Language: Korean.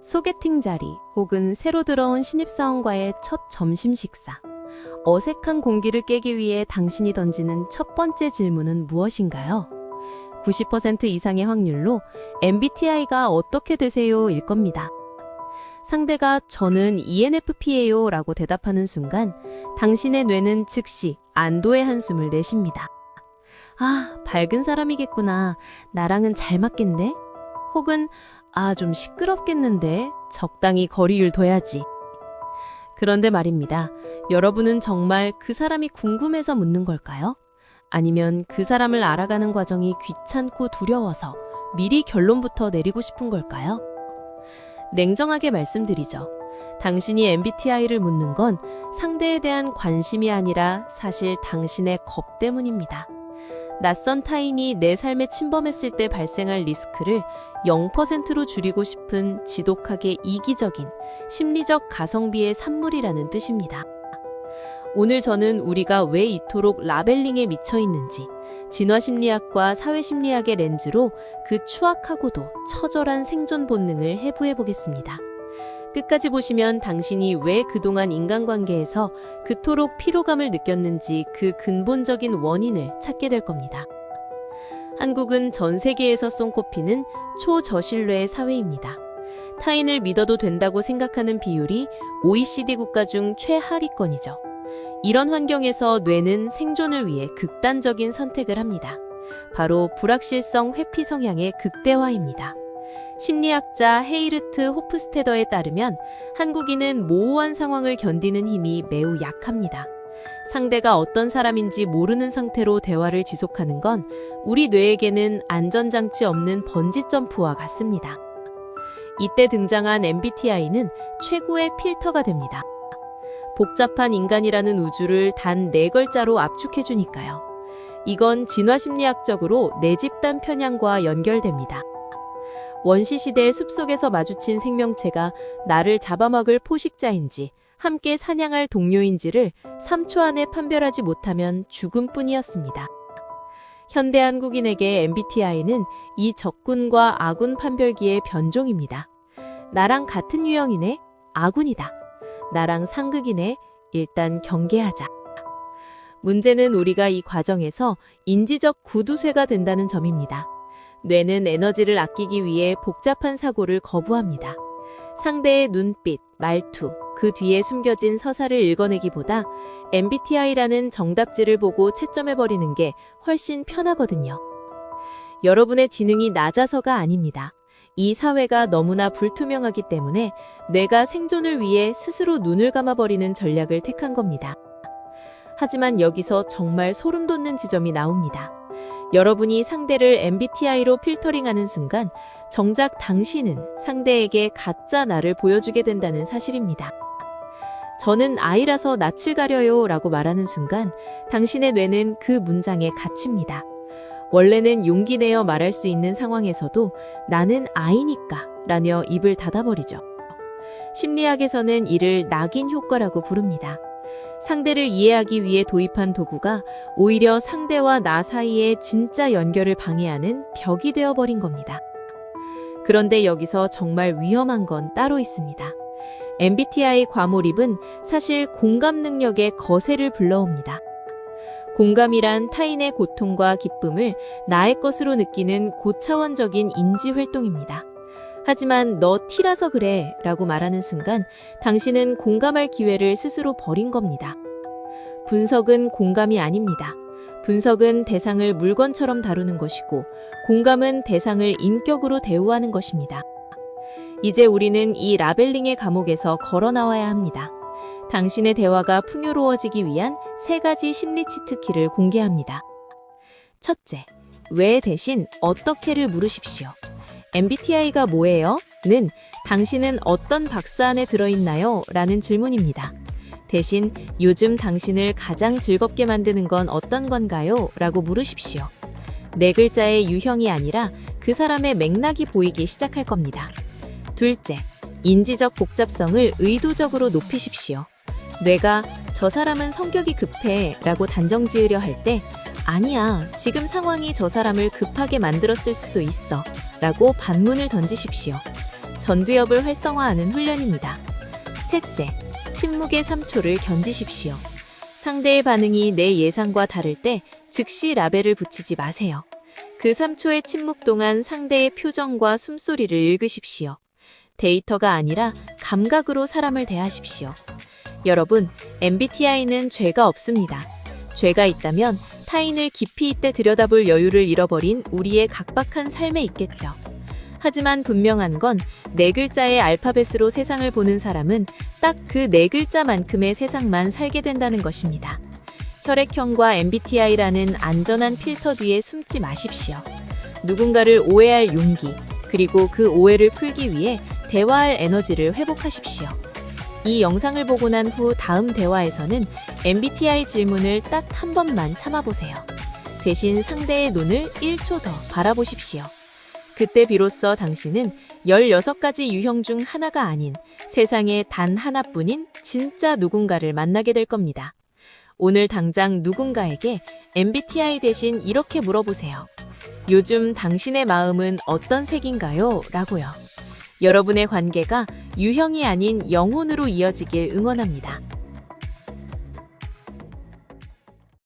소개팅 자리 혹은 새로 들어온 신입사원과의 첫 점심 식사. 어색한 공기를 깨기 위해 당신이 던지는 첫 번째 질문은 무엇인가요? 90% 이상의 확률로 MBTI가 어떻게 되세요? 일 겁니다. 상대가 저는 ENFP예요 라고 대답하는 순간 당신의 뇌는 즉시 안도의 한숨을 내쉽니다. 아, 밝은 사람이겠구나. 나랑은 잘 맞겠네? 혹은 좀 시끄럽겠는데 적당히 거리를 둬야지. 그런데 말입니다. 여러분은 정말 그 사람이 궁금해서 묻는 걸까요? 아니면 그 사람을 알아가는 과정이 귀찮고 두려워서 미리 결론부터 내리고 싶은 걸까요? 냉정하게 말씀드리죠. 당신이 MBTI를 묻는 건 상대에 대한 관심이 아니라 사실 당신의 겁 때문입니다. 낯선 타인이 내 삶에 침범했을 때 발생할 리스크를 0%로 줄이고 싶은 지독하게 이기적인 심리적 가성비의 산물이라는 뜻입니다. 오늘 저는 우리가 왜 이토록 라벨링에 미쳐 있는지, 진화심리학과 사회심리학의 렌즈로 그 추악하고도 처절한 생존 본능을 해부해 보겠습니다. 끝까지 보시면 당신이 왜 그동안 인간관계에서 그토록 피로감을 느꼈는지 그 근본적인 원인을 찾게 될 겁니다. 한국은 전 세계에서 손꼽히는 초저신뢰의 사회입니다. 타인을 믿어도 된다고 생각하는 비율이 OECD 국가 중 최하위권이죠. 이런 환경에서 뇌는 생존을 위해 극단적인 선택을 합니다. 바로 불확실성 회피 성향의 극대화입니다. 심리학자 헤이르트 호프스테더에 따르면 한국인은 모호한 상황을 견디는 힘이 매우 약합니다. 상대가 어떤 사람인지 모르는 상태로 대화를 지속하는 건 우리 뇌에게는 안전장치 없는 번지점프와 같습니다. 이때 등장한 MBTI는 최고의 필터가 됩니다. 복잡한 인간이라는 우주를 단 4글자로 압축해주니까요. 이건 진화심리학적으로 내 집단 편향과 연결됩니다. 원시시대의 숲속에서 마주친 생명체가 나를 잡아먹을 포식자인지 함께 사냥할 동료인지를 3초 안에 판별하지 못하면 죽음뿐이었습니다. 현대 한국인에게 MBTI는 이 적군과 아군 판별기의 변종입니다. 나랑 같은 유형이네? 아군이다. 나랑 상극이네? 일단 경계하자. 문제는 우리가 이 과정에서 인지적 구두쇠가 된다는 점입니다. 뇌는 에너지를 아끼기 위해 복잡한 사고를 거부합니다. 상대의 눈빛, 말투, 그 뒤에 숨겨진 서사를 읽어내기보다 MBTI라는 정답지를 보고 채점해버리는 게 훨씬 편하거든요. 여러분의 지능이 낮아서가 아닙니다. 이 사회가 너무나 불투명하기 때문에 뇌가 생존을 위해 스스로 눈을 감아버리는 전략을 택한 겁니다. 하지만 여기서 정말 소름 돋는 지점이 나옵니다. 여러분이 상대를 MBTI로 필터링하는 순간 정작 당신은 상대에게 가짜 나를 보여주게 된다는 사실입니다. 저는 아이라서 낯을 가려요 라고 말하는 순간 당신의 뇌는 그 문장에 갇힙니다. 원래는 용기 내어 말할 수 있는 상황에서도 나는 아이니까 라며 입을 닫아버리죠. 심리학에서는 이를 낙인 효과라고 부릅니다. 상대를 이해하기 위해 도입한 도구가 오히려 상대와 나 사이의 진짜 연결을 방해하는 벽이 되어버린 겁니다. 그런데 여기서 정말 위험한 건 따로 있습니다. MBTI 과몰입은 사실 공감 능력의 거세를 불러옵니다. 공감이란 타인의 고통과 기쁨을 나의 것으로 느끼는 고차원적인 인지 활동입니다. 하지만 너 T라서 그래 라고 말하는 순간 당신은 공감할 기회를 스스로 버린 겁니다. 분석은 공감이 아닙니다. 분석은 대상을 물건처럼 다루는 것이고 공감은 대상을 인격으로 대우하는 것입니다. 이제 우리는 이 라벨링의 감옥에서 걸어 나와야 합니다. 당신의 대화가 풍요로워지기 위한 3가지 심리 치트키를 공개합니다. 첫째, 왜 대신 어떻게를 물으십시오. MBTI가 뭐예요? 는 당신은 어떤 박스 안에 들어있나요? 라는 질문입니다. 대신 요즘 당신을 가장 즐겁게 만드는 건 어떤 건가요? 라고 물으십시오. 4글자의 유형이 아니라 그 사람의 맥락이 보이기 시작할 겁니다. 둘째, 인지적 복잡성을 의도적으로 높이십시오. 뇌가 저 사람은 성격이 급해 라고 단정 지으려 할 때 아니야, 지금 상황이 저 사람을 급하게 만들었을 수도 있어 라고 반문을 던지십시오. 전두엽을 활성화하는 훈련입니다. 셋째, 침묵의 3초를 견디십시오. 상대의 반응이 내 예상과 다를 때 즉시 라벨을 붙이지 마세요. 그 3초의 침묵 동안 상대의 표정과 숨소리를 읽으십시오. 데이터가 아니라 감각으로 사람을 대하십시오. 여러분, MBTI는 죄가 없습니다. 죄가 있다면 타인을 깊이 있게 들여다볼 여유를 잃어버린 우리의 각박한 삶에 있겠죠. 하지만 분명한 건 4글자의 알파벳으로 세상을 보는 사람은 딱 그 4글자만큼의 세상만 살게 된다는 것입니다. 혈액형과 MBTI라는 안전한 필터 뒤에 숨지 마십시오. 누군가를 오해할 용기, 그리고 그 오해를 풀기 위해 대화할 에너지를 회복하십시오. 이 영상을 보고 난 후 다음 대화에서는 MBTI 질문을 딱 한 번만 참아보세요. 대신 상대의 눈을 1초 더 바라보십시오. 그때 비로소 당신은 16가지 유형 중 하나가 아닌 세상에 단 하나뿐인 진짜 누군가를 만나게 될 겁니다. 오늘 당장 누군가에게 MBTI 대신 이렇게 물어보세요. 요즘 당신의 마음은 어떤 색인가요? 라고요. 여러분의 관계가 유형이 아닌 영혼으로 이어지길 응원합니다.